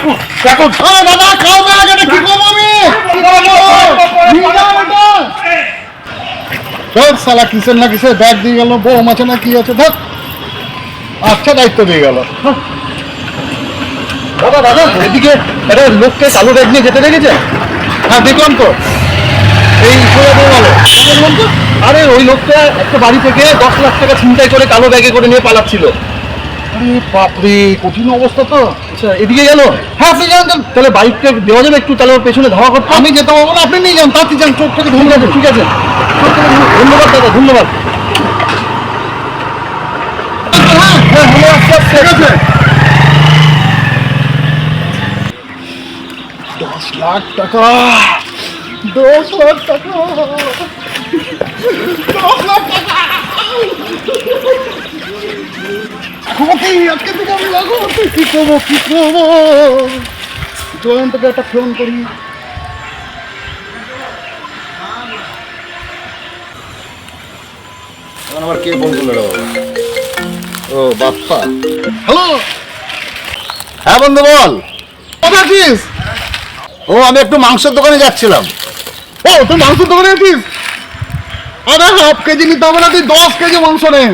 দেখো দেখো দাদা খাও ব্যাগ, কি করবো আমি? চল শালা কিসের না কিসের ব্যাগ দিয়ে গেল, বউ মাছে না কি আছে, ধর। আচ্ছা দায়িত্ব দিয়ে গেল। দাদা দাদা এদিকে একটা লোককে কালো ব্যাগ নিয়ে যেতে দেখেছে? হ্যাঁ দেখলাম তো, এই সোজা বউ গেল। দেখলাম তো, আরে ওই লোকটা একটা বাড়ি থেকে 10 লাখ টাকা ছিনতাই করে কালো ব্যাগে করে নিয়ে পালাচ্ছিল। আরে বাপরে, কঠিন অবস্থা তো। আচ্ছা এদিকে গেল? হ্যাঁ আপনি যান, তাহলে বাইকটা দেওয়া যাবে একটু, তাহলে ওর পেছনে ধাওয়া করতে। আমি যেতে পারবো না, আপনি নিয়ে যান, তাড়াতাড়ি যান, চোখ থেকে ধন্যবাদ। ঠিক আছে ধন্যবাদ দাদা, ধন্যবাদ। হ্যাঁ হ্যাঁ ঠিক আছে। 10 লাখ টাকা, 10 লাখ টাকা, 10 লাখ টাকা। আজকে থেকে আমি লাগো, কি করবো কি করবো? জয়ন্তকে একটা ফোন করি। আবার কে ফোন করলো রে বাবা? ও বাপ্পা। হ্যালো, হ্যাঁ বন্ধু বল। কোথায় আছিস? ও আমি একটু মাংসের দোকানে যাচ্ছিলাম। ও তুই মাংসের দোকানে আছিস? আরে হাফ কেজি নিতে হবে না, তুই 10 কেজি মাংস নে।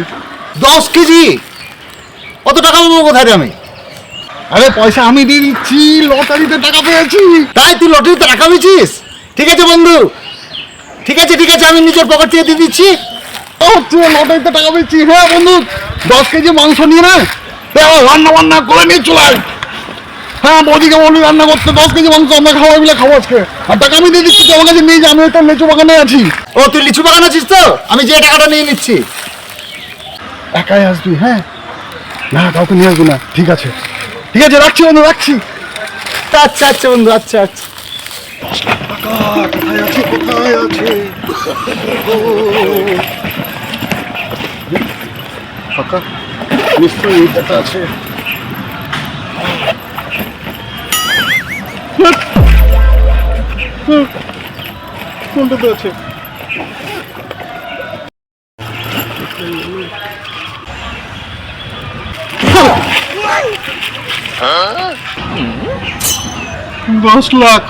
10 কেজি? কত টাকা নেবো কোথায় রে আমি? আরে পয়সা আমি দিয়ে দিচ্ছি, লটারিতে টাকা পেয়েছি। তাই তুই লটারিতে টাকা পেয়েছিস? ঠিক আছে বন্ধু, ঠিক আছে ঠিক আছে, আমি নিজের পকেট থেকে দিয়ে দিচ্ছি। হচ্ছে লটারিতে টাকা পেয়েছি। হ্যাঁ বন্ধু, 10 কেজি মাংস নিয়ে না, রান্না বান্না করে নিয়ে চলে আয়। হ্যাঁ বৌদিকে বলি রান্না করতে, 10 কেজি মাংস আমরা খাওয়া মিলে খাবো আজকে। আর টাকা আমি দিয়ে দিচ্ছি, তুই আমার কাছে নিয়ে যা, আমি একটা লিচু বাগানে আছি। ও তুই লিচু বাগান আছিস তো? আমি যে টাকাটা নিয়ে নিচ্ছি। একাই আসবি? হ্যাঁ না কাউকে নিয়ে আসবি না। ঠিক আছে ঠিক আছে, রাখছি বন্ধু, রাখছি। আচ্ছা আচ্ছা বন্ধু, আচ্ছা আচ্ছা। কোথায় আছে কোথায় আছে? ফাঁকা নিশ্চয়ই এই টাকা আছে। কোনটাতে আছে? $10 লাখ।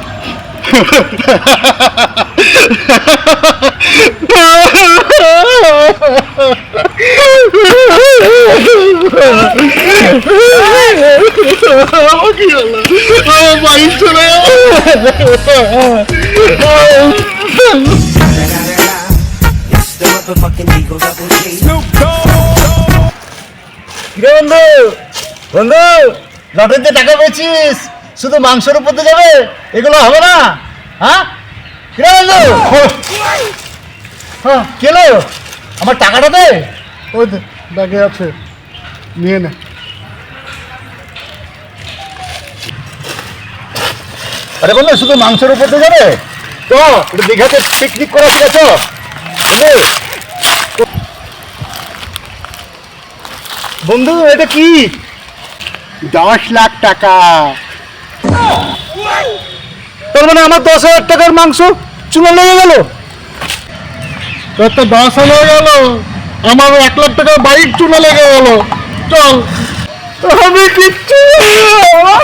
বাইক চলে কিরে বন্ধু, বন্ধু লটারিতে টাকা পেয়েছিস, শুধু মাংসের উপর দিয়ে যাবে? এগুলো হবে না? হ্যাঁ কিরে বন্ধু? হ্যাঁ কেলো আমার টাকাটা দে। ওই ব্যাগে আছে, নিয়ে নে। আরে বললো শুধু মাংসের উপর দিয়ে যাবে তো? একটু দীঘাতে পিকনিক করা ঠিক আছে বন্ধু? এটা কি? 10 লাখ টাকা। তার মানে আমার 10,000 টাকার মাংস চুলা লেগে গেল। তোর তো 10 হয়ে গেল, আমার 1 লাখ টাকার বাইক চুলা লেগে গেল। চল। আমি কিচ্ছু আমার